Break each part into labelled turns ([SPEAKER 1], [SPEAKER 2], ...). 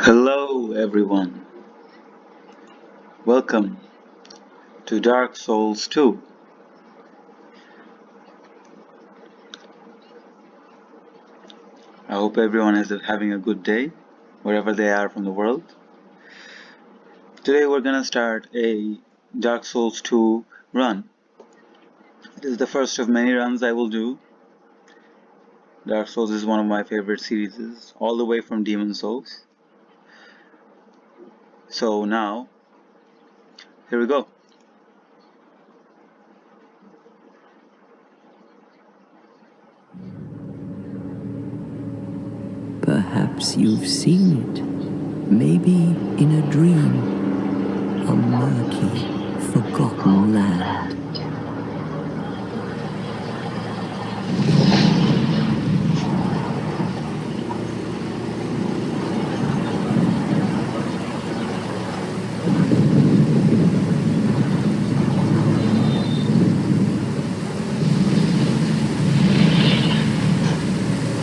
[SPEAKER 1] Hello, everyone. Welcome to Dark Souls 2. I hope everyone is having a good day, wherever they are from the world. Today, we're gonna start a Dark Souls 2 run. It is the first of many runs I will do. Dark Souls is one of my favorite series, all the way from Demon Souls. So now, here we go.
[SPEAKER 2] Perhaps you've seen it, maybe in a dream, a murky, forgotten land.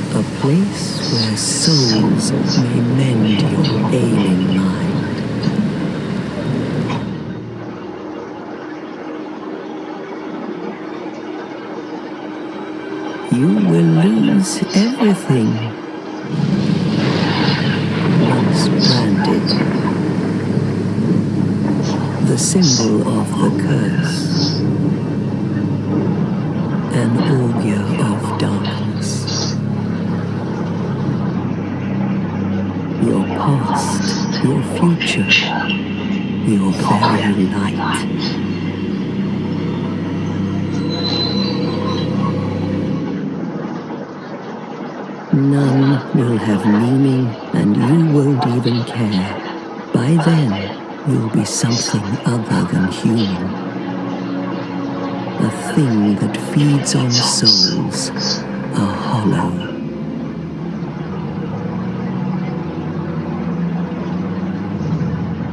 [SPEAKER 2] A place where souls may mend your ailing mind. You will lose everything once branded. The symbol of the curse, an augur of darkness. Your past, your future, your very light. None will have meaning, and you won't even care. By then, you'll be something other than human. A thing that feeds on souls, a hollow.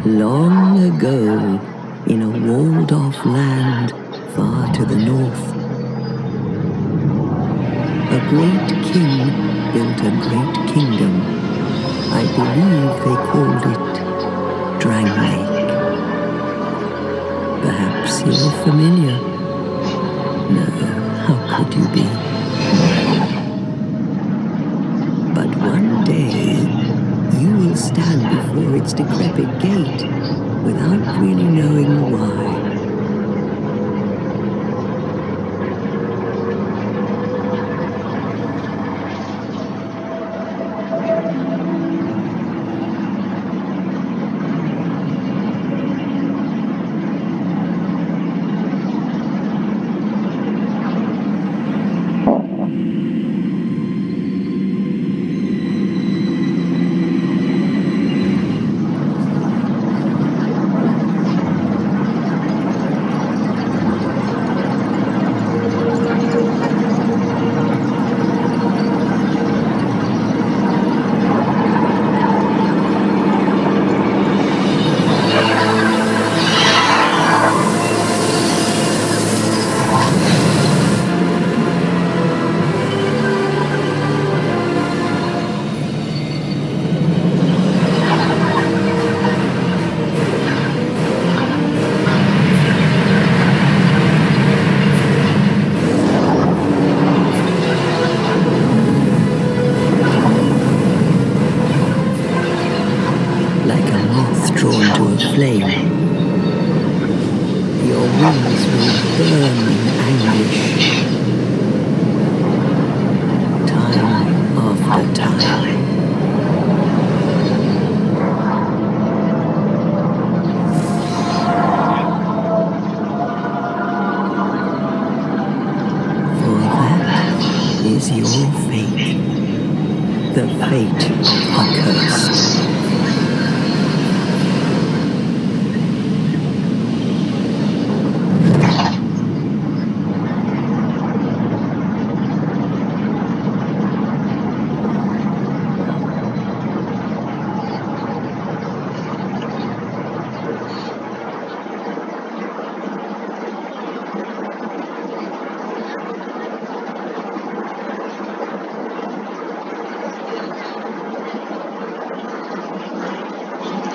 [SPEAKER 2] Long ago, in a walled-off land far to the north, a great king built a great kingdom. I believe they called it Drangleic. Perhaps you're familiar. No, how could you be? But one day, you will stand before its decrepit gate without really knowing why. Like a moth drawn to a flame, your wings will burn in anguish, time after time. For that is your fate, the fate of the cursed.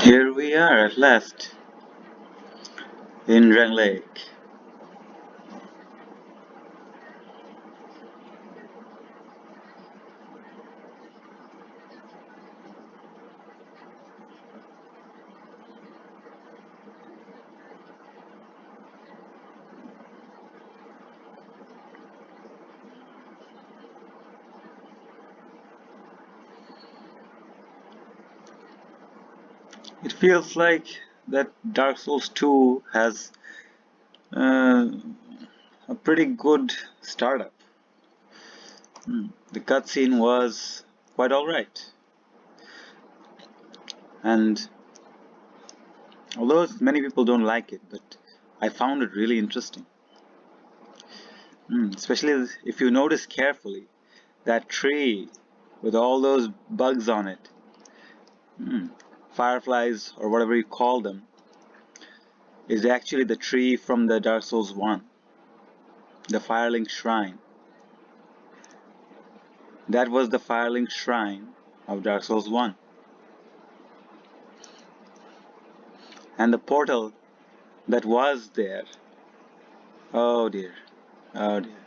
[SPEAKER 1] Here we are at last in Drang Lake. It feels like that Dark Souls 2 has uh, a pretty good startup. The cutscene was quite alright, and although many people don't like it, but I found it really interesting. Especially if you notice carefully that tree with all those bugs on it, fireflies or whatever you call them, is actually the tree from the Dark Souls 1, the Firelink Shrine. That was the Firelink Shrine of Dark Souls 1. And the portal that was there, oh dear, oh dear.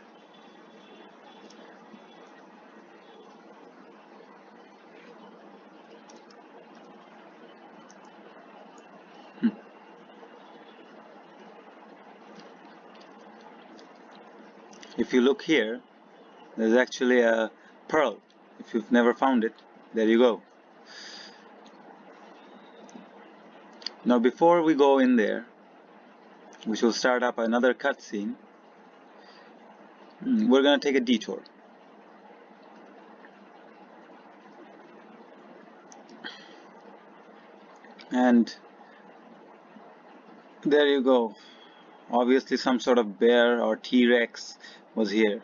[SPEAKER 1] If you look here, there's actually a pearl. If you've never found it, there you go. Now before we go in there, we shall start up another cutscene. We're gonna take a detour. And there you go. Obviously some sort of bear or T-Rex was here.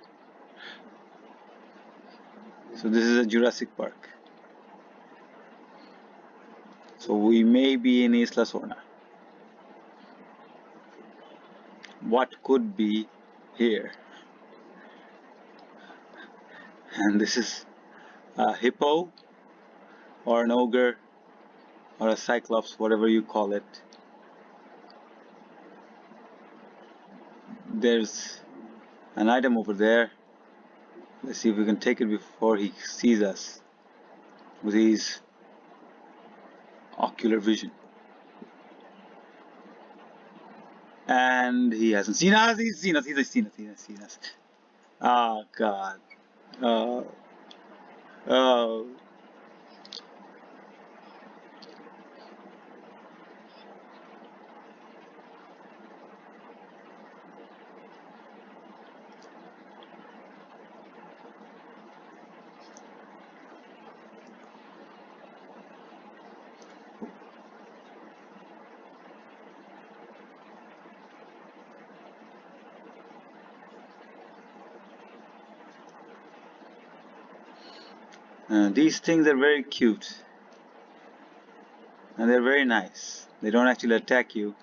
[SPEAKER 1] So this is a Jurassic Park. So we may be in Isla Sorna. What could be here? And this is a hippo or an ogre or a cyclops, whatever you call it. There's an item over there. Let's see if we can take it before he sees us with his ocular vision. And he hasn't seen us. He's seen us. Oh God. Oh. Oh. These things are very cute. And they're very nice. They don't actually attack you.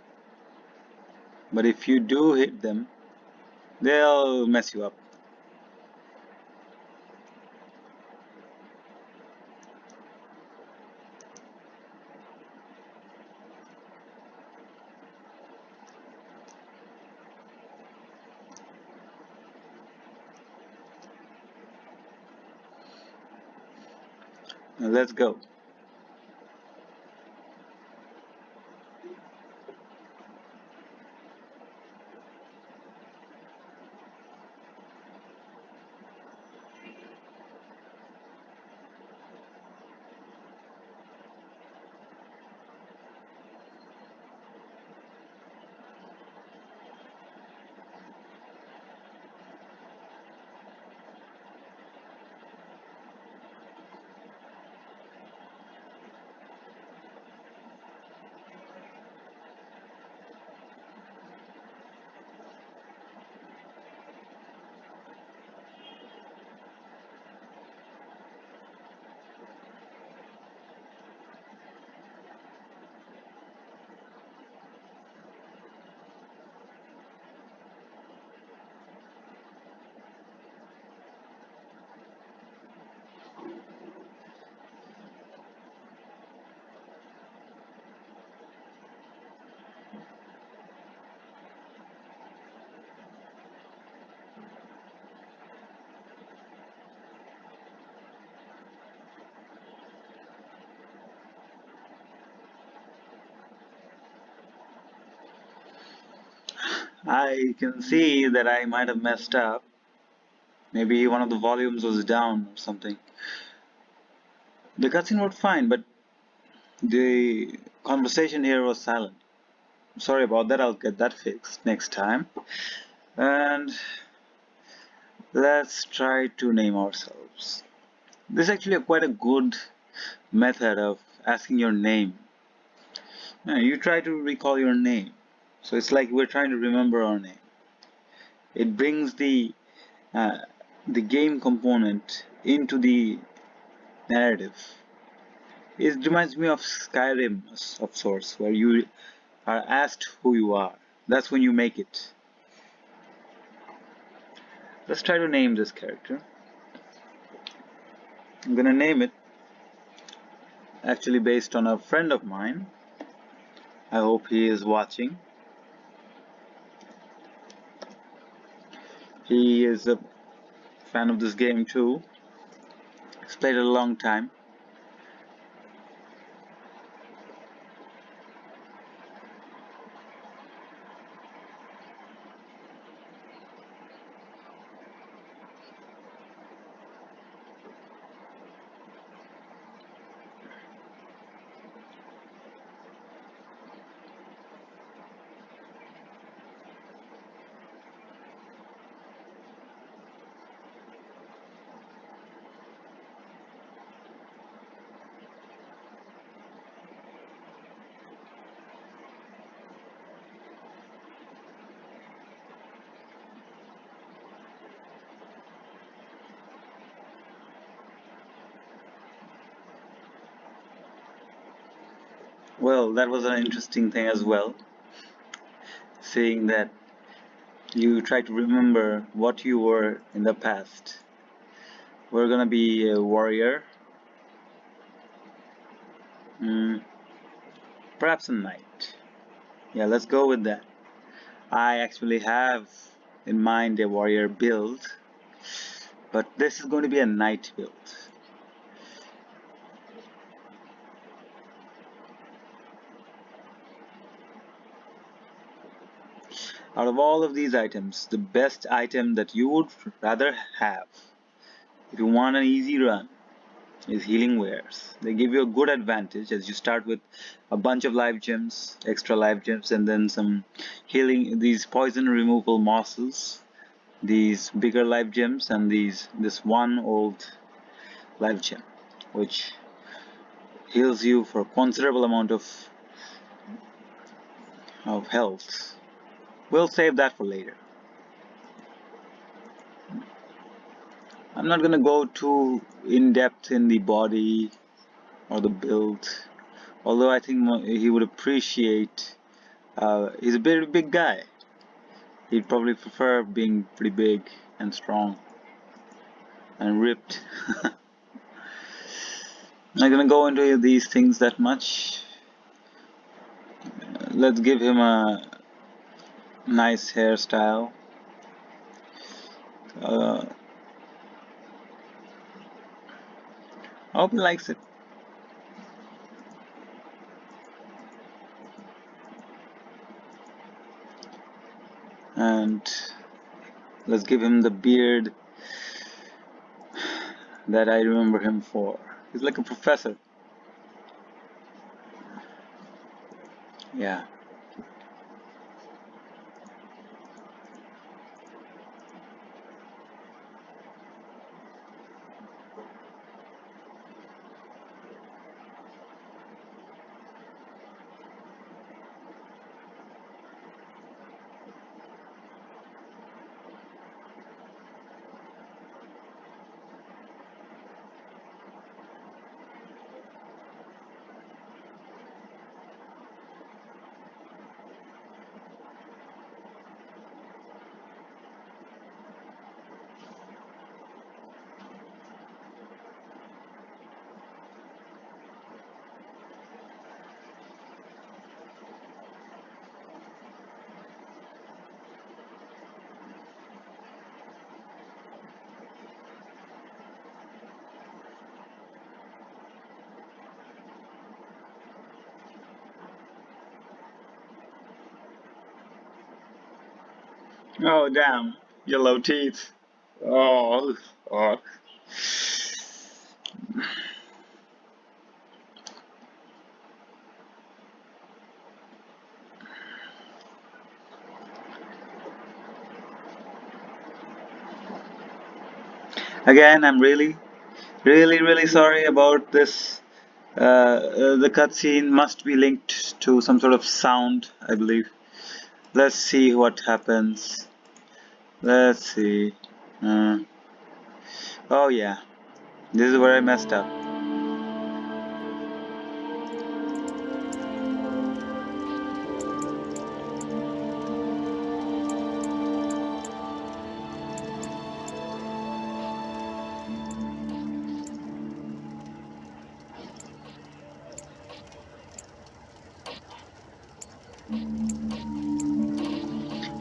[SPEAKER 1] But if you do hit them, they'll mess you up. Now let's go. I can see that I might have messed up. Maybe one of the volumes was down or something. The cutscene was fine, but the conversation here was silent. Sorry about that, I'll get that fixed next time. And let's try to name ourselves. This is actually quite a good method of asking your name. You try to recall your name. So it's like we're trying to remember our name. It brings uh, the game component into the narrative. It reminds me of Skyrim of sorts, where you are asked who you are. That's when you make it. Let's try to name this character. I'm gonna name it actually based on a friend of mine. I hope he is watching. He is a fan of this game too. He's played it a long time. Well, that was an interesting thing as well, seeing that you try to remember what you were in the past. We're gonna be a warrior, mm, perhaps a knight. Yeah, let's go with that. I actually have in mind a warrior build, but this is going to be a knight build. Out of all of these items, the best item that you would rather have if you want an easy run is healing wares. They give you a good advantage as you start with a bunch of life gems, extra life gems, and then some healing, these poison removal mosses, these bigger life gems, and this one old life gem, which heals you for a considerable amount of health. We'll save that for later. I'm not gonna go too in depth in the body or the build, although I think he would appreciate. He's a very big guy. He'd probably prefer being pretty big and strong and ripped. I'm not gonna go into these things that much. Let's give him a nice hairstyle. Uh, I hope he likes it. And let's give him the beard that I remember him for. He's like a professor. Yeah. Oh, damn. Yellow teeth. Oh, oh. Again, I'm really sorry about this. The cutscene must be linked to some sort of sound, I believe. Let's see what happens. Let's see. Uh, oh yeah, this is where I messed up.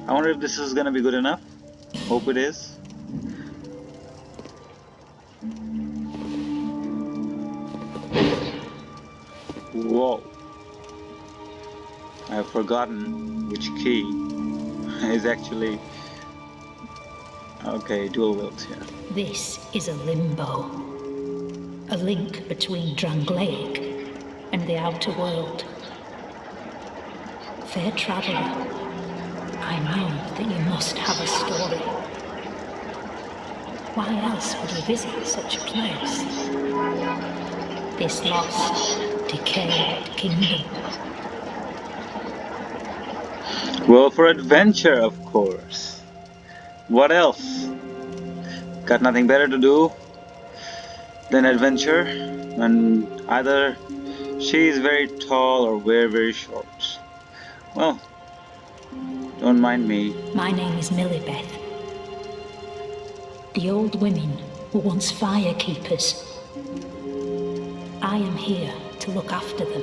[SPEAKER 1] I wonder if this is gonna be good enough. Hope it is. Whoa. I've forgotten which key is actually... Okay, dual wields here.
[SPEAKER 3] This is a limbo. A link between Drangleic and the outer world. Fair traveller, I know that you must have a story. Why else would you visit such a place? This lost, decayed kingdom.
[SPEAKER 1] Well, for adventure, of course. What else? Got nothing better to do than adventure, and either she's very tall or we're very short. Well, don't mind me.
[SPEAKER 3] My name is Millibeth. The old women were once firekeepers. I am here to look after them.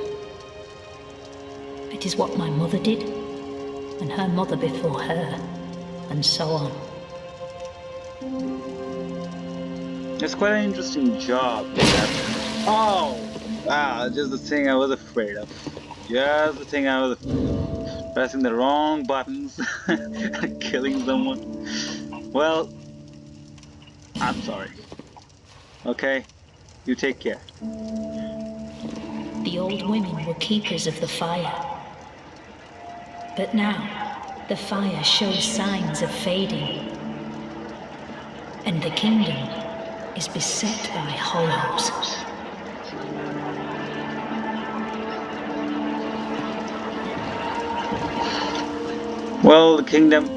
[SPEAKER 3] It is what my mother did, and her mother before her, and so on.
[SPEAKER 1] It's quite an interesting job. Oh! Ah, just the thing I was afraid of. Just the thing I was afraid of. Pressing the wrong buttons, killing someone. Well, I'm sorry. Okay, you take care.
[SPEAKER 3] The old women were keepers of the fire. But now, the fire shows signs of fading. And the kingdom is beset by hollows.
[SPEAKER 1] Well, the kingdom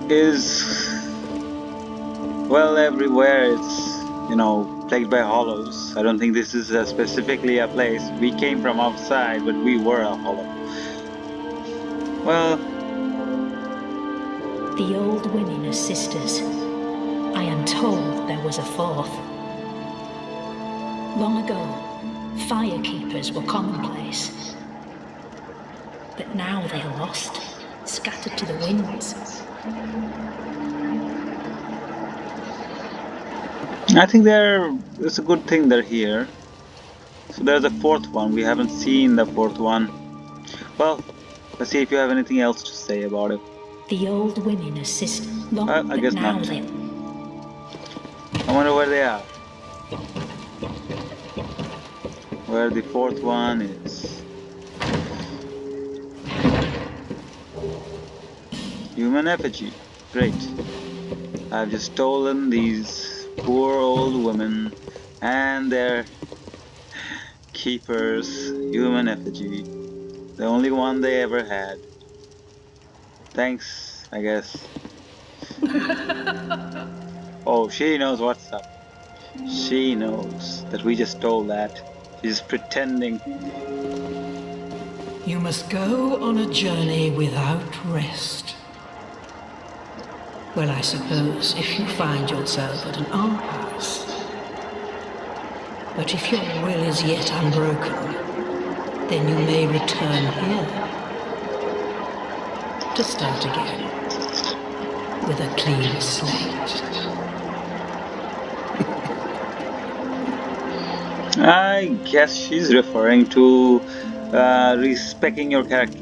[SPEAKER 1] is... well, everywhere it's, you know, plagued by hollows. I don't think this is specifically a place. We came from outside, but we were a hollow. Well...
[SPEAKER 3] The old women are sisters. I am told there was a fourth. Long ago, firekeepers were commonplace. But now they are lost, scattered to the winds.
[SPEAKER 1] I think it's a good thing they're here. So there's a fourth one. We haven't seen the fourth one. Well, let's see if you have anything else to say about it.
[SPEAKER 3] The old women are sisters.
[SPEAKER 1] I guess
[SPEAKER 3] now
[SPEAKER 1] not.
[SPEAKER 3] they...
[SPEAKER 1] I wonder where they are. Where the fourth one is. Human effigy. Great. I've just stolen these poor old women and their keepers' human effigy. The only one they ever had. Thanks, I guess. Oh, she knows what's up. She knows that we just stole that. She's pretending.
[SPEAKER 4] You must go on a journey without rest. Well, I suppose if you find yourself at an almshouse. But if your will is yet unbroken, then you may return here to start again with a clean slate.
[SPEAKER 1] I guess she's referring to respecting your character.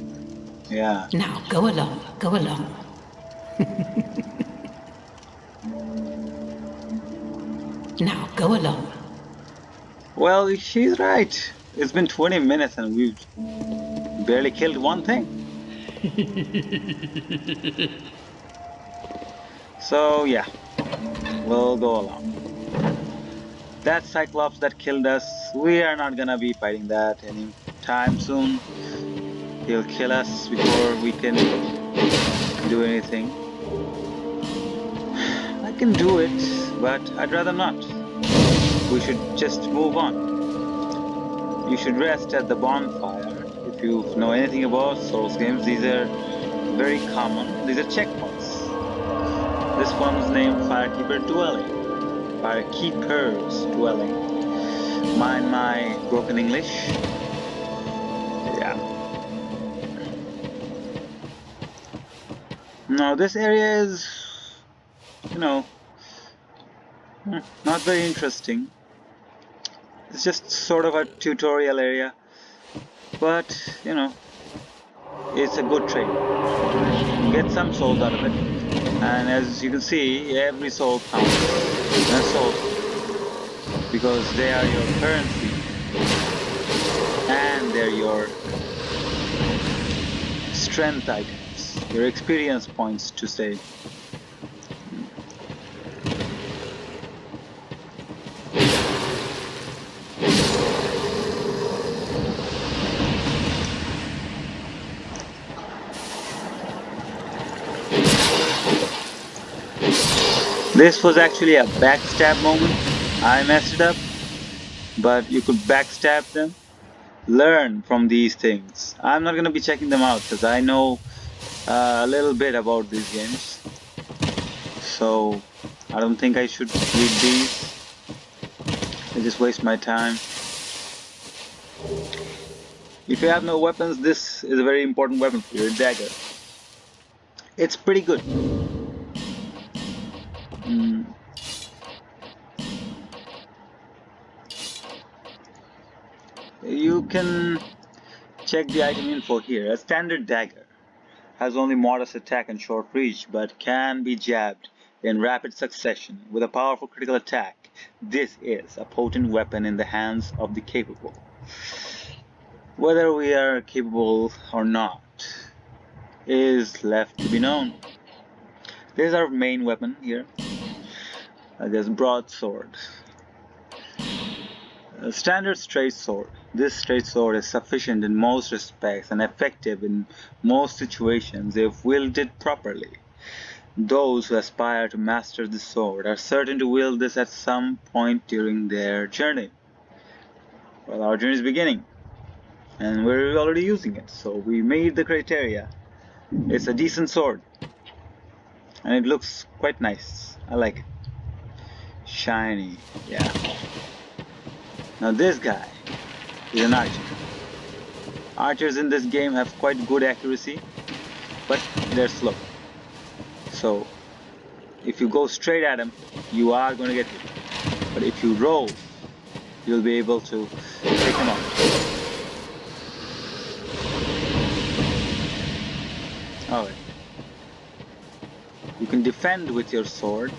[SPEAKER 1] Yeah.
[SPEAKER 4] Now, go along, go along. Now go along.
[SPEAKER 1] Well, she's right. It's been 20 minutes and we've barely killed one thing. So, yeah, we'll go along. That Cyclops that killed us, we are not gonna be fighting that anytime soon. He'll kill us before we can do anything. I can do it, but I'd rather not. We should just move on. You should rest at the bonfire. If you know anything about Souls games, these are very common. These are checkpoints. This one's named Firekeeper Dwelling. Firekeeper's Dwelling. Mind my broken English. Yeah. Now this area is, not very interesting. It's just sort of a tutorial area, but it's a good trade. Get some souls out of it, and as you can see, every soul counts as souls because they are your currency and they're your strength items, your experience points to say. This was actually a backstab moment. I messed it up, but you could backstab them. Learn from these things. I'm not going to be checking them out because I know a little bit about these games. So I don't think I should read these. I just waste my time. If you have no weapons, this is a very important weapon for your dagger. It's pretty good. You can check the item info here. A standard dagger has only modest attack and short reach, but can be jabbed in rapid succession with a powerful critical attack. This is a potent weapon in the hands of the capable. Whether we are capable or not is left to be known. This is our main weapon here. There's broadsword. A standard straight sword. This straight sword is sufficient in most respects and effective in most situations if wielded properly. Those who aspire to master this sword are certain to wield this at some point during their journey. Well, our journey is beginning, and we're already using it, so we made the criteria. It's a decent sword, and it looks quite nice. I like it. Shiny, yeah. Now this guy is an archer. Archers in this game have quite good accuracy, but they're slow. So if you go straight at him, you are going to get hit. But if you roll, you'll be able to take him out. Alright. You can defend with your sword.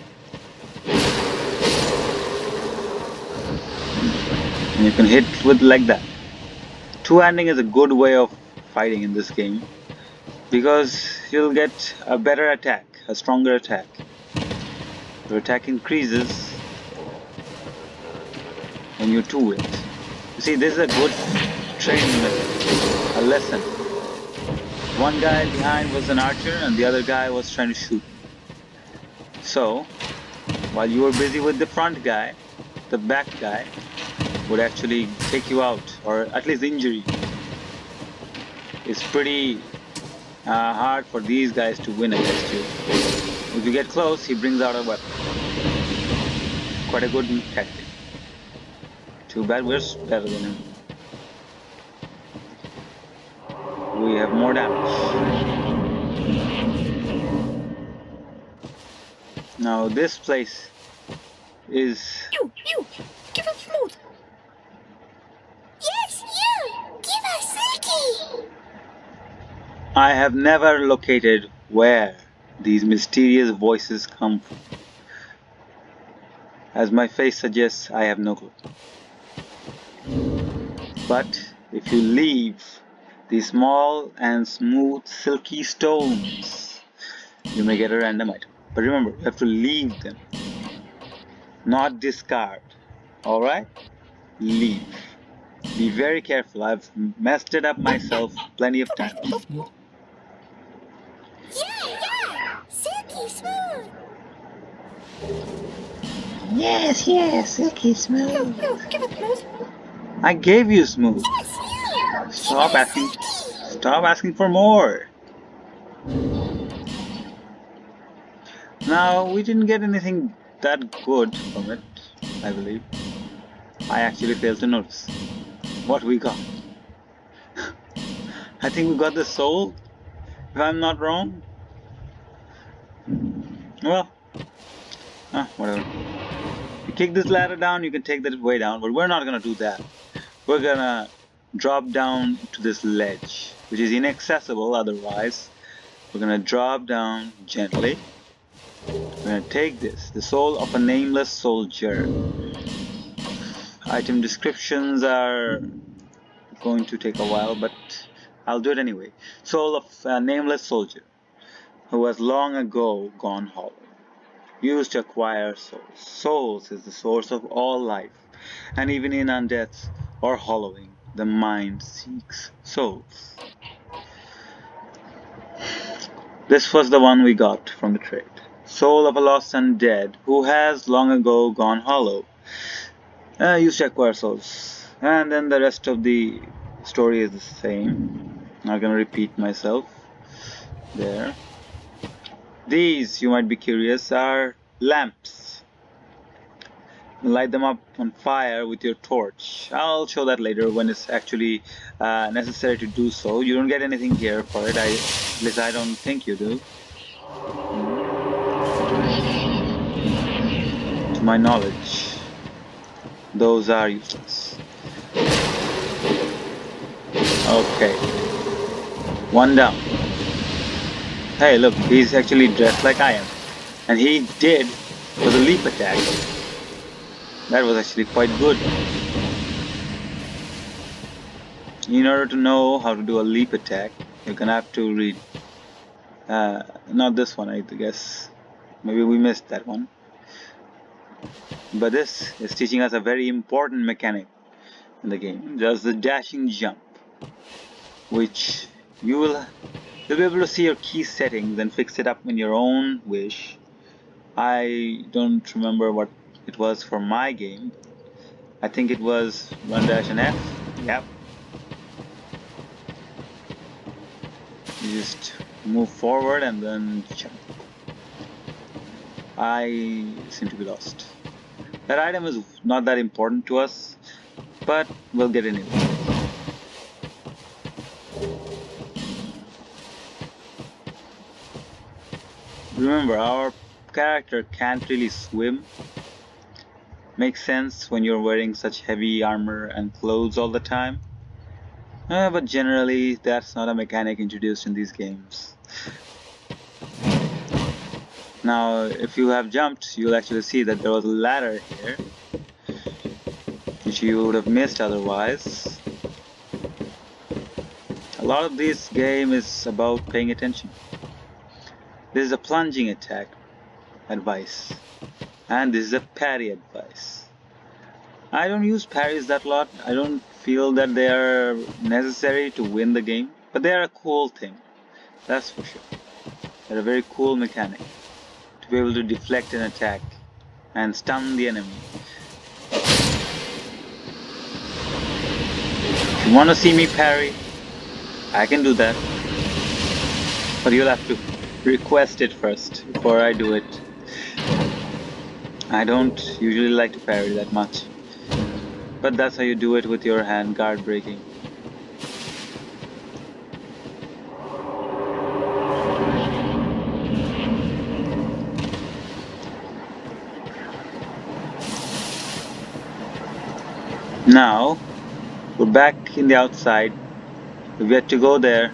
[SPEAKER 1] And you can hit with like that. Two-handing is a good way of fighting in this game because you'll get a better attack, a stronger attack. Your attack increases when you two-wield. You see, this is a good training method, a lesson. One guy behind was an archer and the other guy was trying to shoot. So, while you were busy with the front guy, the back guy would actually take you out, or at least injure you. It's pretty hard for these guys to win against you. If you get close, he brings out a weapon. Quite a good tactic. Too bad we're better than him. We have more damage. Now this place is...
[SPEAKER 5] You! Give us food! Yes, you! Give us Silky!
[SPEAKER 1] I have never located where these mysterious voices come from. As my face suggests, I have no clue. But if you leave these small and smooth silky stones, you may get a random item. But remember, you have to leave them, not discard. Alright? Leave. Be very careful. I've messed it up myself plenty of times.
[SPEAKER 5] Yeah. Silky smooth.
[SPEAKER 1] Yes, silky smooth.
[SPEAKER 5] You, give it smooth.
[SPEAKER 1] I gave you smooth.
[SPEAKER 5] Yes, you.
[SPEAKER 1] Stop
[SPEAKER 5] Give it
[SPEAKER 1] asking.
[SPEAKER 5] silky.
[SPEAKER 1] Stop asking for more. Now, we didn't get anything that good from it, I believe. I actually failed to notice what we got. I think we got the soul, if I'm not wrong. Well, whatever. You kick this ladder down, you can take that way down, but we're not gonna do that. We're gonna drop down to this ledge, which is inaccessible otherwise. We're gonna drop down gently. We're gonna take this, the soul of a nameless soldier. Item descriptions are going to take a while, but I'll do it anyway. Soul of a nameless soldier who has long ago gone hollow. Used to acquire souls. Souls is the source of all life, and even in undeath or hollowing, the mind seeks souls. This was the one we got from the trade. Soul of a lost undead who has long ago gone hollow. Used to acquire souls. And then the rest of the story is the same. Not gonna repeat myself there. These, you might be curious, are lamps. Light them up on fire with your torch. I'll show that later when it's actually necessary to do so. You don't get anything here for it, at least I don't think you do. To my knowledge, those are useless. Okay, one down. Hey, look, he's actually dressed like I am, and he did for the leap attack. That was actually quite good. In order to know how to do a leap attack, you're gonna have to read. Not this one, I guess. Maybe we missed that one. But this is teaching us a very important mechanic in the game. Just the dashing jump, which you'll be able to see your key settings and fix it up in your own wish. I don't remember what it was for my game. I think it was 1- and F. Yep. You just move forward and then jump. I seem to be lost. That item is not that important to us, but we'll get it anyway. Remember, our character can't really swim. Makes sense when you're wearing such heavy armor and clothes all the time. But generally, that's not a mechanic introduced in these games. Now, if you have jumped, you'll actually see that there was a ladder here, which you would have missed otherwise. A lot of this game is about paying attention. This is a plunging attack advice, and this is a parry advice. I don't use parries that lot. I don't feel that they are necessary to win the game, but they are a cool thing, that's for sure. They're a very cool mechanic to be able to deflect an attack and stun the enemy. If you want to see me parry, I can do that, but you'll have to request it first before I do it. I don't usually like to parry that much, but that's how you do it with your hand guard breaking. Now, we're back in the outside. We've yet to go there.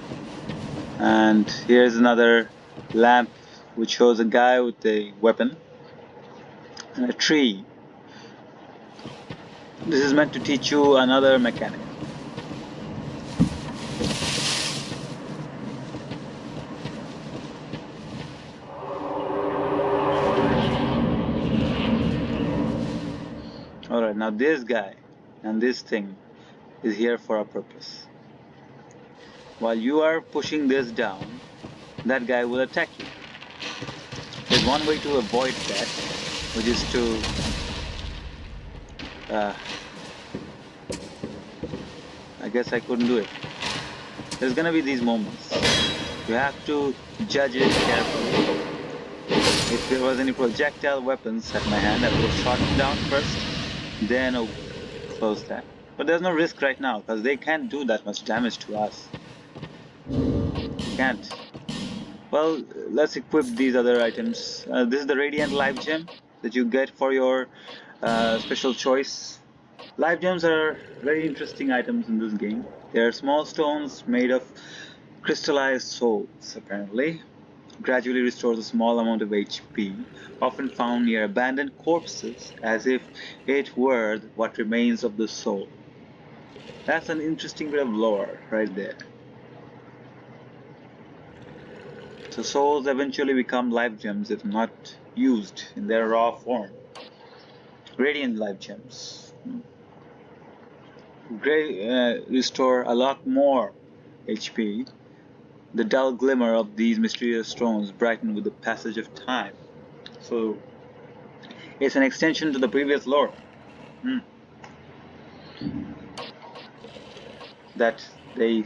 [SPEAKER 1] And here's another lamp which shows a guy with a weapon and a tree. This is meant to teach you another mechanic. Alright, now this guy and this thing is here for a purpose. While you are pushing this down, that guy will attack you. There's one way to avoid that, which is to I guess I couldn't do it. There's gonna be these moments. You have to judge it carefully. If there was any projectile weapons at my hand, I would have shot them down first, then close that. But there's no risk right now, because they can't do that much damage to us. Can't. Well, let's equip these other items. This is the Radiant Life Gem that you get for your special choice. Life gems are very interesting items in this game. They are small stones made of crystallized souls, apparently. Gradually restores a small amount of HP, often found near abandoned corpses, as if it were what remains of the soul. That's an interesting bit of lore right there. So souls eventually become life gems if not used in their raw form. Radiant life gems. Restore a lot more HP. The dull glimmer of these mysterious stones brighten with the passage of time. So it's an extension to the previous lore. That they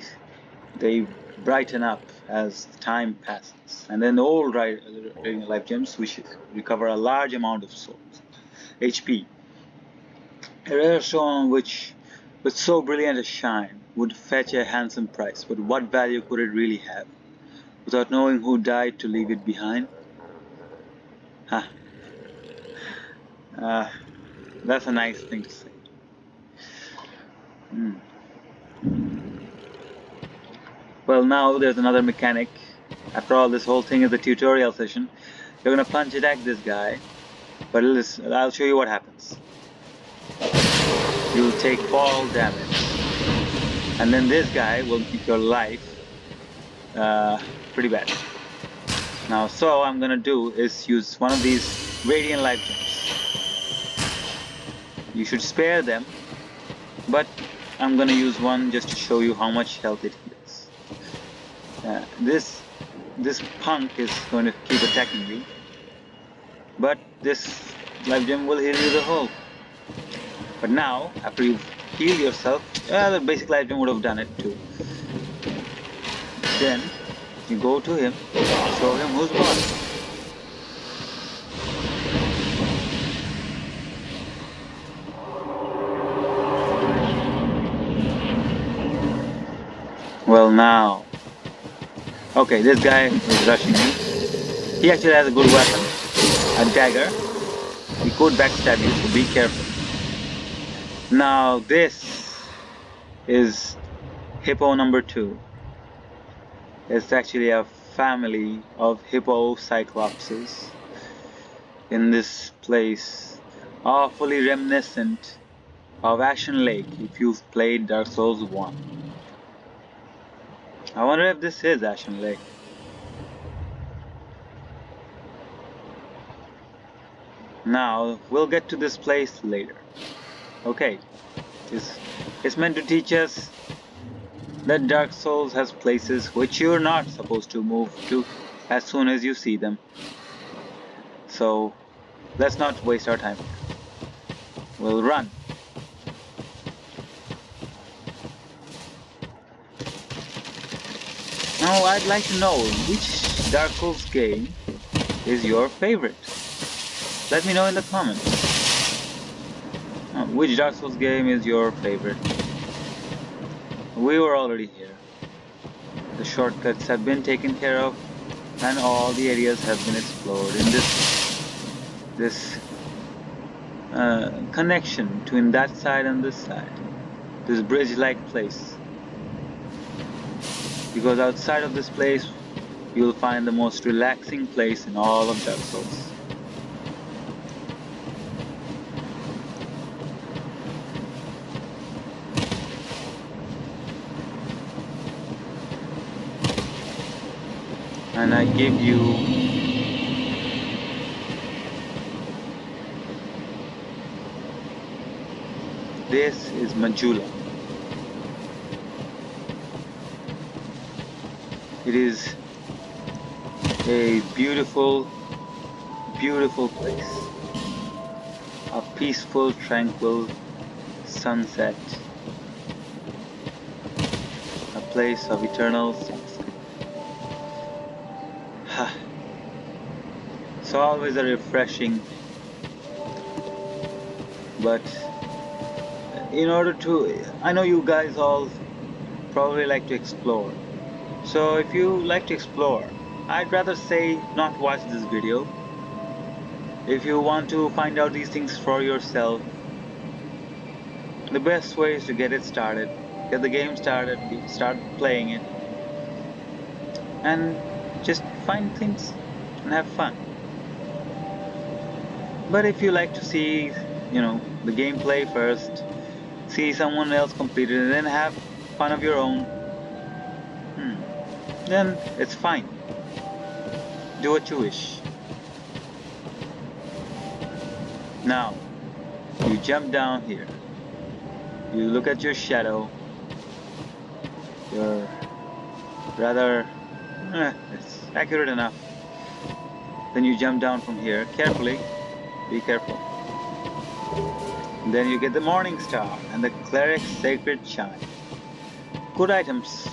[SPEAKER 1] brighten up as time passes. And then the old Radiant life gems, which recover a large amount of souls, HP. A rare stone which, with so brilliant a shine, would fetch a handsome price, but what value could it really have, without knowing who died to leave it behind? That's a nice thing to say. Well, now there's another mechanic. After all, this whole thing is a tutorial session. You're gonna punch attack this guy, but listen, I'll show you what happens. You'll take fall damage, and then this guy will make your life pretty bad. Now, so I'm gonna do is use one of these Radiant Life Gems. You should spare them, but I'm gonna use one just to show you how much health it heals. This punk is going to keep attacking you, but this life gem will heal you the whole. But now, after you heal yourself, the basic life gem would have done it too. Then you go to him, show him who's boss. Well, now, okay, this guy is rushing you. He actually has a good weapon, a dagger. He could backstab you, so be careful. Now this is Hippo number 2. It's actually a family of Hippo Cyclopses in this place, awfully reminiscent of Ashen Lake if you've played Dark Souls 1. I wonder if this is Ashen Lake. Now, we'll get to this place later. Okay, it's meant to teach us that Dark Souls has places which you're not supposed to move to as soon as you see them. So, let's not waste our time. We'll run. Now, I'd like to know which Dark Souls game is your favorite. Let me know in the comments. Which Dark Souls game is your favorite? We were already here. The shortcuts have been taken care of, and all the areas have been explored in this connection between that side and this side. This bridge-like place. Because outside of this place, you'll find the most relaxing place in all of Dark Souls. And I give you this is Majula. It is a beautiful, beautiful place. A peaceful, tranquil sunset. A place of eternal sunset. It's always a refreshing, but in order to, I know you guys all probably like to explore. So if you like to explore, I'd rather say not watch this video. If you want to find out these things for yourself, the best way is to get it started, get the game started, start playing it, and just find things and have fun. But if you like to see, the gameplay first, see someone else complete it, and then have fun of your own, then it's fine. Do what you wish. Now, you jump down here. You look at your shadow. You're rather, it's accurate enough. Then you jump down from here carefully. Be careful. Then you get the Morning Star and the Cleric's Sacred Chime. Good items.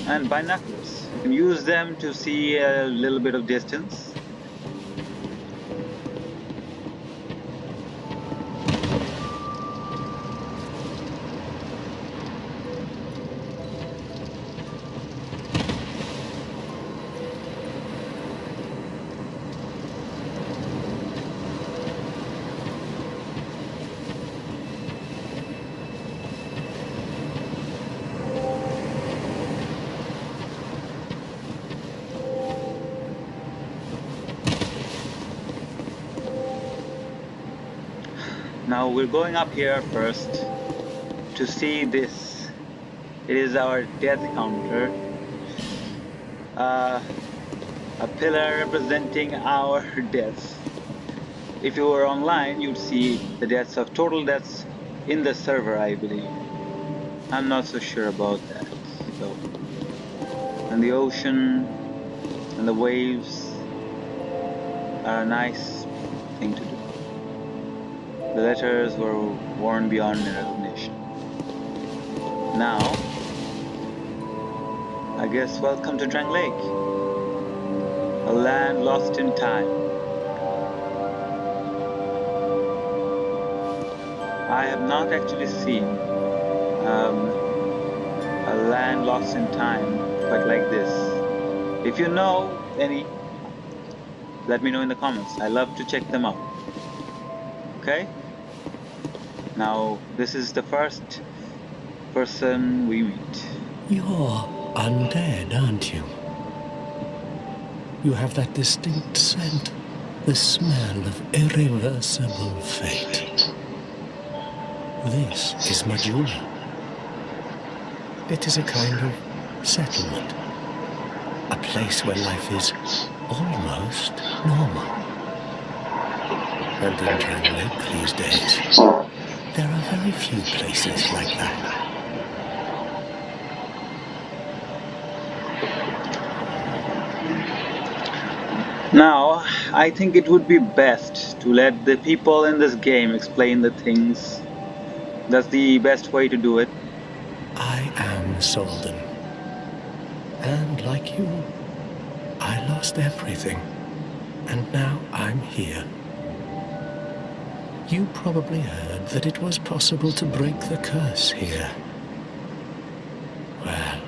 [SPEAKER 1] And binoculars. You can use them to see a little bit of distance. Now we're going up here first to see this. It is our death counter. A pillar representing our deaths. If you were online, you'd see the deaths of total deaths in the server, I believe. I'm not so sure about that. So, and the ocean and the waves are a nice thing to do. The letters were worn beyond recognition. Now, I guess welcome to Drang Lake, a land lost in time. I have not actually seen a land lost in time quite like this. If you know any, let me know in the comments. I love to check them out. Okay? Now, this is the first person we meet.
[SPEAKER 6] You're undead, aren't you? You have that distinct scent, the smell of irreversible fate. This is Majula. It is a kind of settlement, a place where life is almost normal. And in Drang Lake these days, there are very few places like that.
[SPEAKER 1] Now, I think it would be best to let the people in this game explain the things. That's the best way to do it.
[SPEAKER 6] I am Solden. And like you, I lost everything. And now I'm here. You probably heard that it was possible to break the curse here. Well,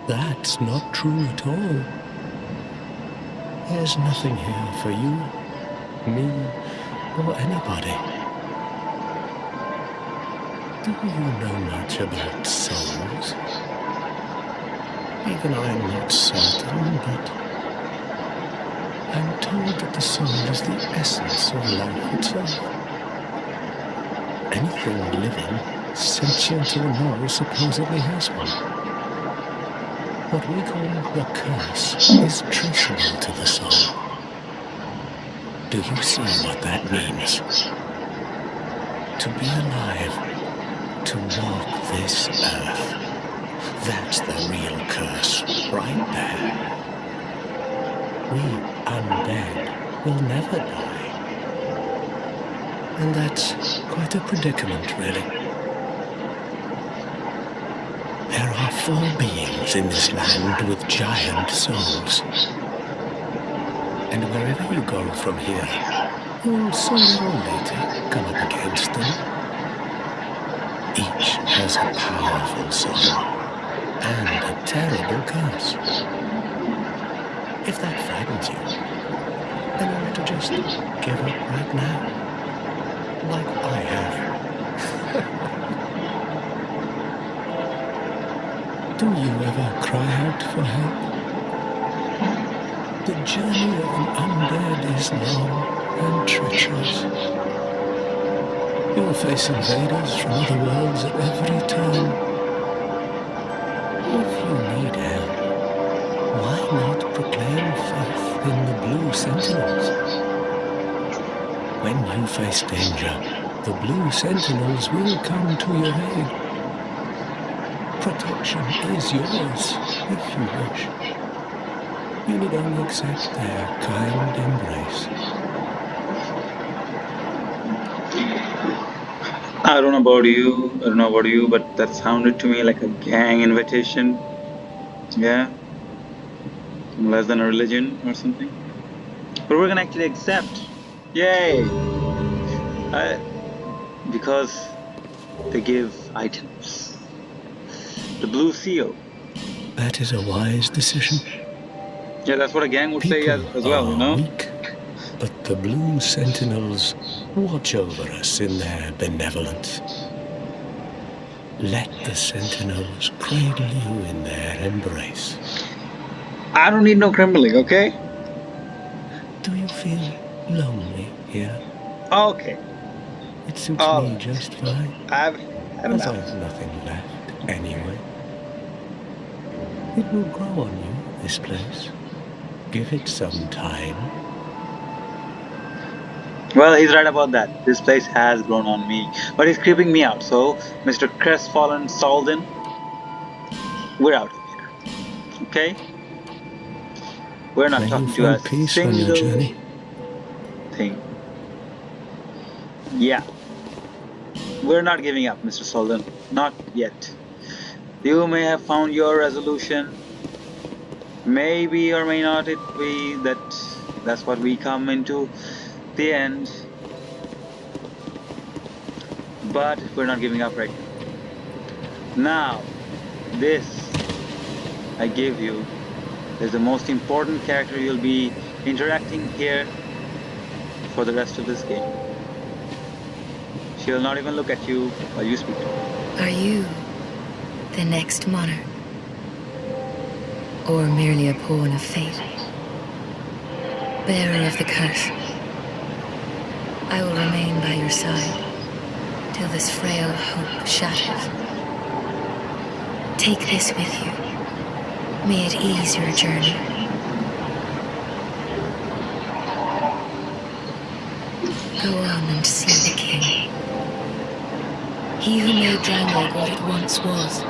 [SPEAKER 6] that's not true at all. There's nothing here for you, me, or anybody. Do you know much about souls? Even I'm not certain, but I'm told that the soul is the essence of life itself. Anything living, sentient or no, supposedly has one. What we call the curse is traceable to the soul. Do you see what that means? To be alive, to walk this earth, that's the real curse, right there. We undead will never die. And that's quite a predicament, really. There are 4 beings in this land with giant souls. And wherever you go from here, you'll sooner or later come up against them. Each has a powerful soul and a terrible curse. If that frightens you, then you ought to just give up right now, like I have. Do you ever cry out for help? The journey of an undead is long and treacherous. You'll face invaders from other worlds at every turn. If you need help, why not proclaim faith in the Blue Sentinels? When you face danger, the Blue Sentinels will come to your aid. Protection is yours, if you wish. You need only accept their kind embrace.
[SPEAKER 1] I don't know about you, but that sounded to me like a gang invitation. Yeah? Less than a religion or something. But we're gonna actually accept. Yay! Because they give items. The blue seal.
[SPEAKER 6] That is a wise decision.
[SPEAKER 1] Yeah, that's what a gang would say as well, you know?
[SPEAKER 6] Weak, but the Blue Sentinels watch over us in their benevolence. Let the Sentinels cradle you in their embrace.
[SPEAKER 1] I don't need no crumbling, okay?
[SPEAKER 6] Do you feel lonely here?
[SPEAKER 1] Okay.
[SPEAKER 6] It suits me just fine.
[SPEAKER 1] I've had
[SPEAKER 6] As
[SPEAKER 1] enough.
[SPEAKER 6] I've nothing left anyway. It will grow on you, this place. Give it some time.
[SPEAKER 1] Well, he's right about that. This place has grown on me, but he's creeping me out. So, Mr. Crestfallen Salden, we're out of here. Okay? We're not
[SPEAKER 6] May you
[SPEAKER 1] talking to a
[SPEAKER 6] find peace on your
[SPEAKER 1] single
[SPEAKER 6] journey.
[SPEAKER 1] thing. Yeah. We're not giving up, Mr. Salden. Not yet. You may have found your resolution. Maybe or may not it be that that's what we come into the end. But we're not giving up right now. Now, this I give you is the most important character you'll be interacting here for the rest of this game. She'll not even look at you while you speak to her.
[SPEAKER 7] Are you the next monarch? Or merely a pawn of fate? Bearer of the curse, I will remain by your side till this frail hope shatters. Take this with you. May it ease your journey. Go on and see the king. He who made Drangleic what it once was.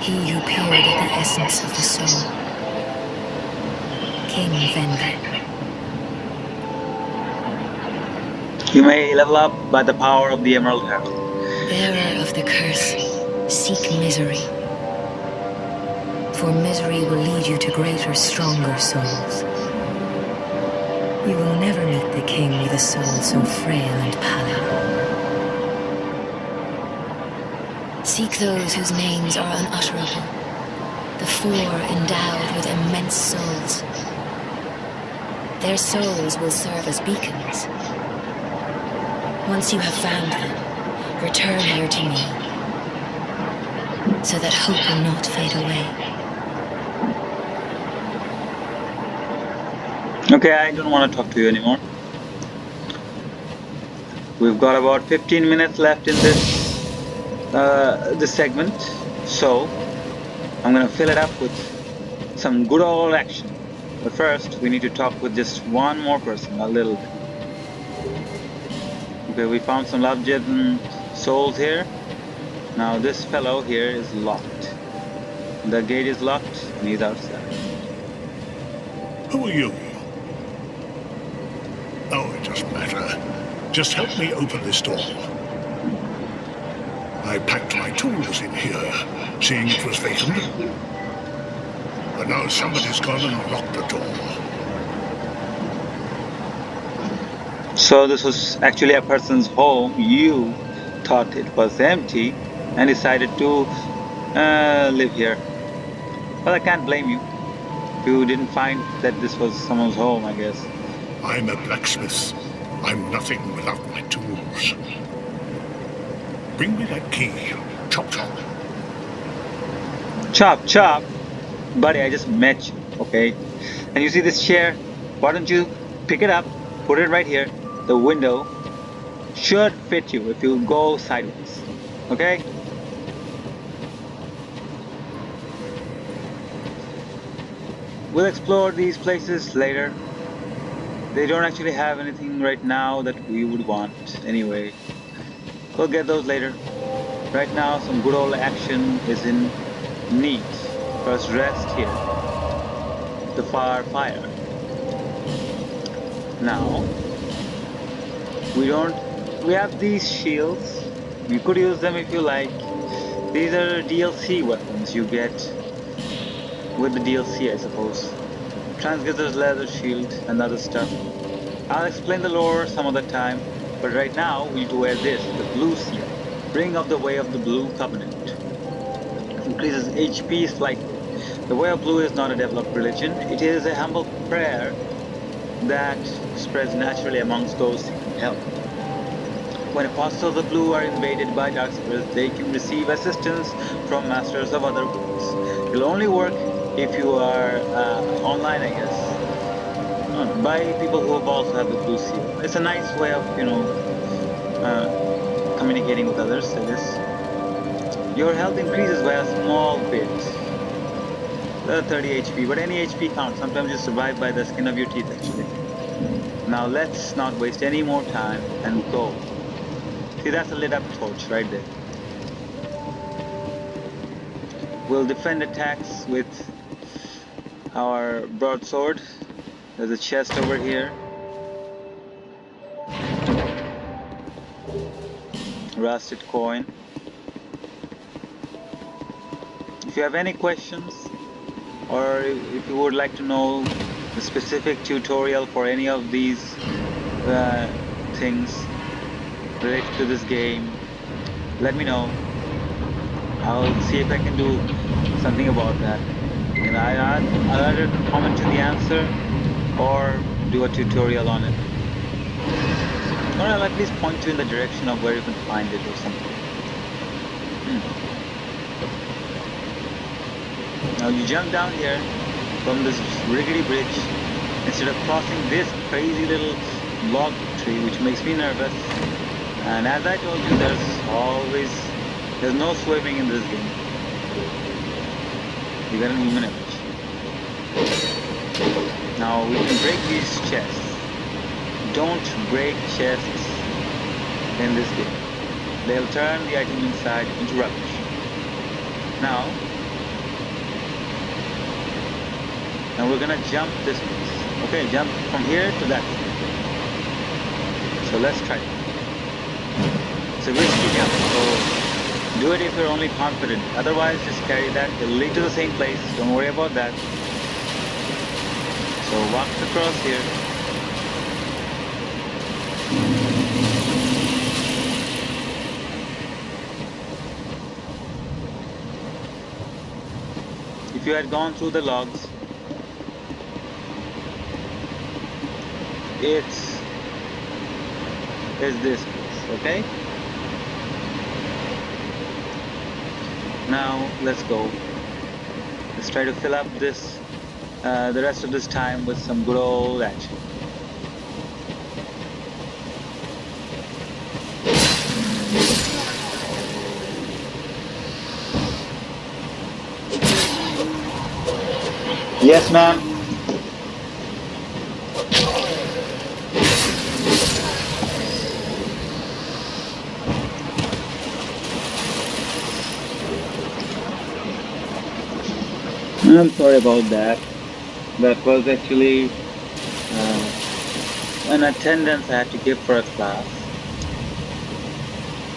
[SPEAKER 7] He who peered at the essence of the soul. King Vendrick.
[SPEAKER 1] You may level up by the power of the Emerald Herald.
[SPEAKER 7] Bearer of the curse, seek misery. For misery will lead you to greater, stronger souls. You will never meet the king with a soul so frail and pallid. Seek those whose names are unutterable, the 4 endowed with immense souls. Their souls will serve as beacons. Once you have found them, Return here to me, so that hope will not fade away.
[SPEAKER 1] Okay, I don't want to talk to you anymore. We've got about 15 minutes left in this segment, so I'm gonna fill it up with some good old action. But first, we need to talk with just one more person, a little bit. Okay, we found some love-gem souls here. Now this fellow here is locked. The gate is locked and he's outside.
[SPEAKER 6] Who are you? Oh, it doesn't matter. Just help me open this door. I packed my tools in here, seeing it was vacant. But now somebody's gone and locked the door.
[SPEAKER 1] So this was actually a person's home. You thought it was empty and decided to live here. Well, I can't blame you. You didn't find that this was someone's home, I guess.
[SPEAKER 6] I'm a blacksmith. I'm nothing without my tools. Bring me that key. Chop chop.
[SPEAKER 1] Chop, chop. Buddy, I just met you, okay? And you see this chair? Why don't you pick it up, put it right here. The window should fit you if you go sideways, okay? We'll explore these places later. They don't actually have anything right now that we would want anyway. We'll get those later. Right now, some good old action is in need. First rest here. The fire. Now, we have these shields. You could use them if you like. These are DLC weapons you get with the DLC, I suppose. Transgressor's leather shield and other stuff. I'll explain the lore some other time, but right now we need to wear this, the blue seal. Ring of the Way of the Blue Covenant. Increases HP slightly. The Way of Blue is not a developed religion. It is a humble prayer that spreads naturally amongst those seeking help. When apostles of blue are invaded by dark spirits, they can receive assistance from masters of other worlds. It will only work if you are online, I guess, by people who also have the blue seal. It's a nice way of, communicating with others, I guess. Your health increases by a small bit, 30 HP, but any HP counts. Sometimes you survive by the skin of your teeth, actually. Now let's not waste any more time and go. See, that's a lit up torch right there. We'll defend attacks with our broadsword. There's a chest over here. Rusted coin. If you have any questions, or if you would like to know the specific tutorial for any of these things related to this game, let me know. I'll see if I can do something about that. And I'll either comment to the answer or do a tutorial on it. Or I'll at least point you in the direction of where you can find it or something. Now you jump down here from this rickety bridge instead of crossing this crazy little log tree, which makes me nervous. And as I told you, there's no swimming in this game. You got an human image. Now we can break these chests. Don't break chests in this game. They'll turn the item inside into rubbish. Now we're gonna jump this piece. Okay, jump from here to that. So let's try it. It's a risky jump, so do it if you're only confident. Otherwise, just carry that. It'll lead to the same place. Don't worry about that. So walk across here. If you had gone through the logs, it's this place, okay? Now let's go. Let's try to fill up this the rest of this time with some good old action. Yes, ma'am. I'm sorry about that. That was actually an attendance I had to give for a class.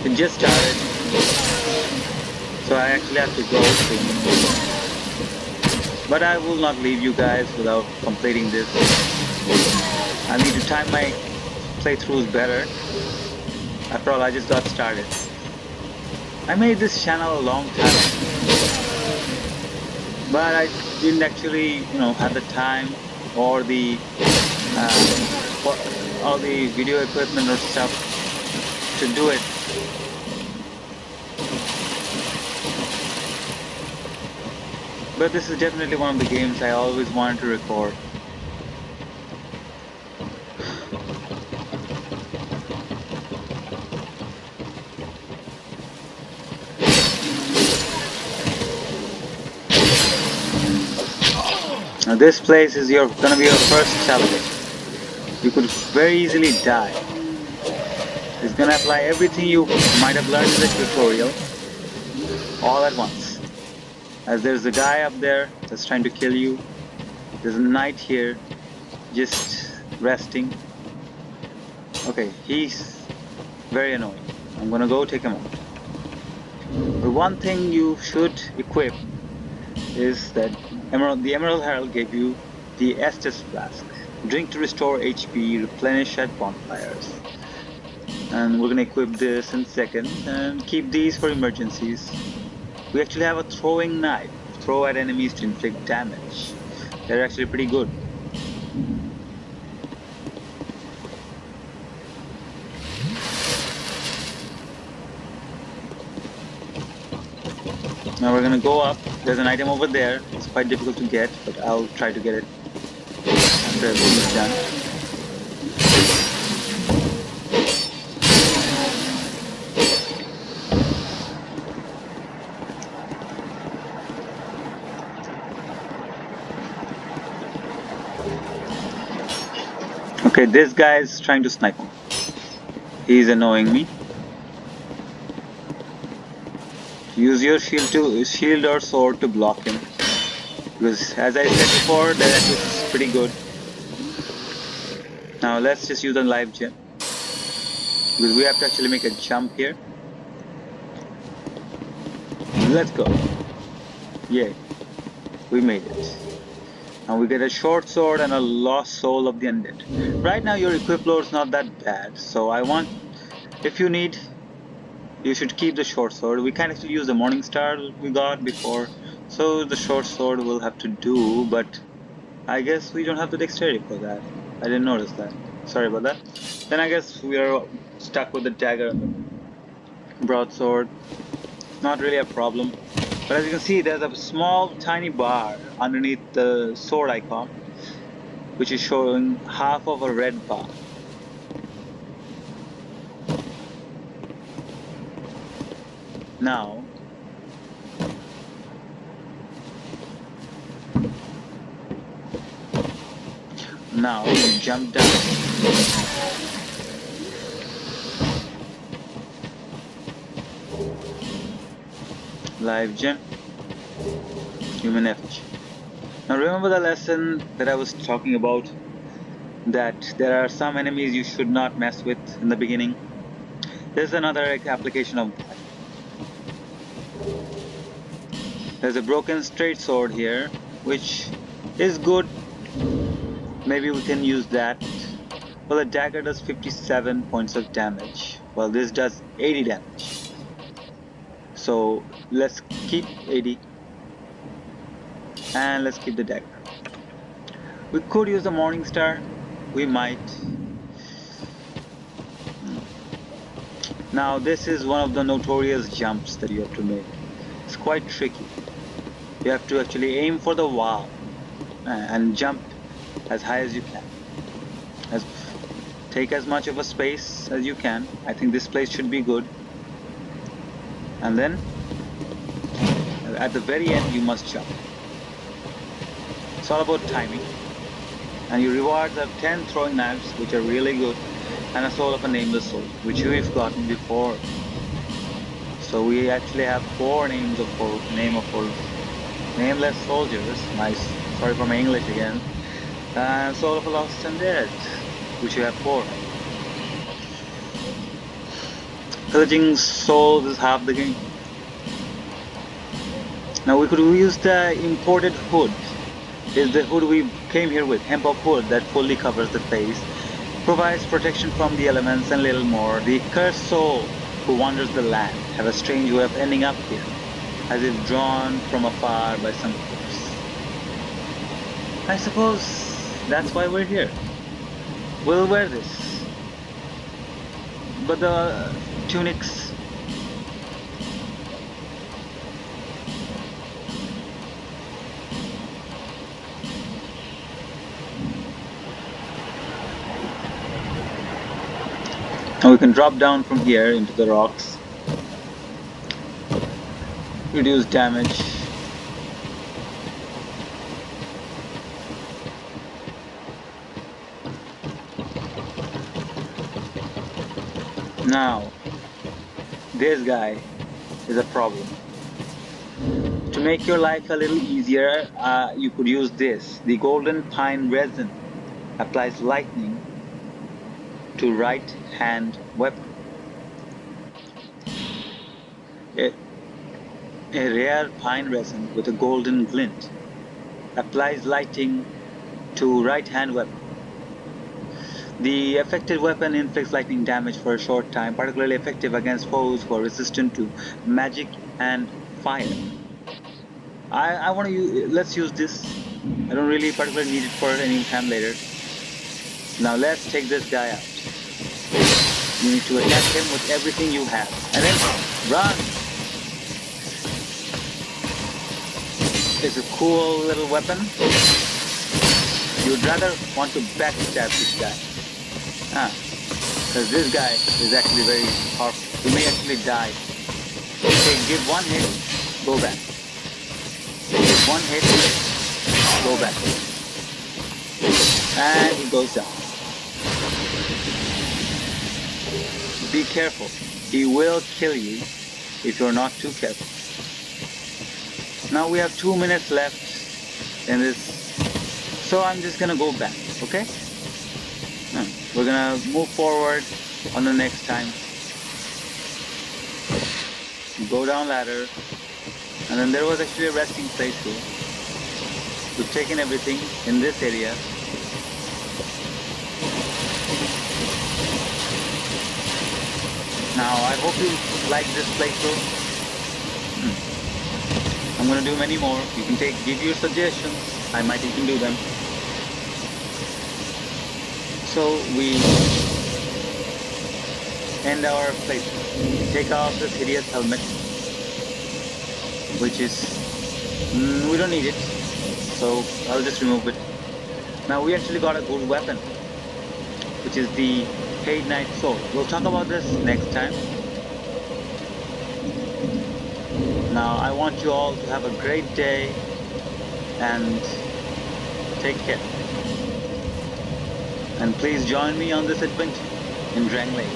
[SPEAKER 1] It just started, so I actually have to go soon. But I will not leave you guys without completing this. I need to time my playthroughs better. After all, I just got started. I made this channel a long time ago, but I didn't actually, have the time or the all the video equipment or stuff to do it. But this is definitely one of the games I always wanted to record. Now this place is gonna be your first challenge. You could very easily die. It's gonna apply everything you might have learned in the tutorial all at once. As there's a guy up there that's trying to kill you. There's a knight here just resting. Okay, he's very annoying. I'm gonna go take him out. But one thing you should equip is that the Emerald Herald gave you the Estus Flask. Drink to restore HP, replenish at bonfires. And we're gonna equip this in a second and keep these for emergencies. We actually have a throwing knife. Throw at enemies to inflict damage. They're actually pretty good. Now we're gonna go up. There's an item over there. It's quite difficult to get, but I'll try to get it after everything is done. Okay, this guy is trying to snipe me. He's annoying me. Use your shield or sword to block him. Because as I said before, that is pretty good. Now let's just use a live gem. Because we have to actually make a jump here. Let's go. Yay. We made it. Now we get a short sword and a lost soul of the undead. Right now your equip load is not that bad, so if you need, you should keep the short sword. We can't actually use the Morning Star we got before, so the short sword will have to do, but I guess we don't have the dexterity for that. I didn't notice that. Sorry about that. Then I guess we are stuck with the dagger and the broadsword. Not really a problem. But as you can see, there's a small tiny bar underneath the sword icon, which is showing half of a red bar. Now you jump down. Live gem, human effigy. Now remember the lesson that I was talking about, that there are some enemies you should not mess with in the beginning. There's another application of that. There's a broken straight sword here, which is good. Maybe we can use that. Well, the dagger does 57 points of damage, while this does 80 damage. So let's keep 80 and let's keep the dagger. We could use the Morning Star. We might. Now this is one of the notorious jumps that you have to make. It's quite tricky. You have to actually aim for the wall and jump as high as you can. Take as much of a space as you can. I think this place should be good. And then at the very end you must jump. It's all about timing. And your rewards are 10 throwing knives, which are really good, and a soul of a nameless soul, which we've gotten before. So we actually have 4 names of foes, nameless soldiers. Sorry for my English again. And soul of a lost and dead, which we have 4. Pillaging souls is half the game. Now we could use the imported hood. Is the hood we came here with, hemp of hood that fully covers the face, provides protection from the elements and little more. The cursed soul who wanders the land have a strange way of ending up here, as if drawn from afar by some force. I suppose that's why we're here. We'll wear this. But the tunics... Now we can drop down from here into the rocks. Reduce damage. Now, this guy is a problem. To make your life a little easier, you could use this. The golden pine resin applies lightning to right hand weapon. A rare pine resin with a golden glint applies lighting to right hand weapon. The affected weapon inflicts lightning damage for a short time, particularly effective against foes who are resistant to magic and fire. I want to use, let's use this. I don't really particularly need it for any time later. Now let's take this guy out. You need to attack him with everything you have. And then run! It's a cool little weapon. You'd rather want to backstab this guy. Because this guy is actually very powerful. You may actually die. Okay, give one hit, go back. Give one hit, go back. And he goes down. Be careful. He will kill you if you're not too careful. Now we have 2 minutes left in this, so I'm just gonna go back, okay? We're gonna move forward on the next time. Go down ladder, and then there was actually a resting place here. We've taken everything in this area. Now I hope you like this playthrough. I'm gonna do many more. You can give your suggestions. I might even do them. So we end our playthrough. Take off this hideous helmet, which is we don't need it, so I'll just remove it. Now we actually got a good weapon, which is the Paid Knight Sword. We'll talk about this next time. Now I want you all to have a great day and take care. And please join me on this adventure in Drangleic.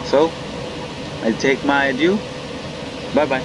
[SPEAKER 1] So, I take my adieu. Bye bye.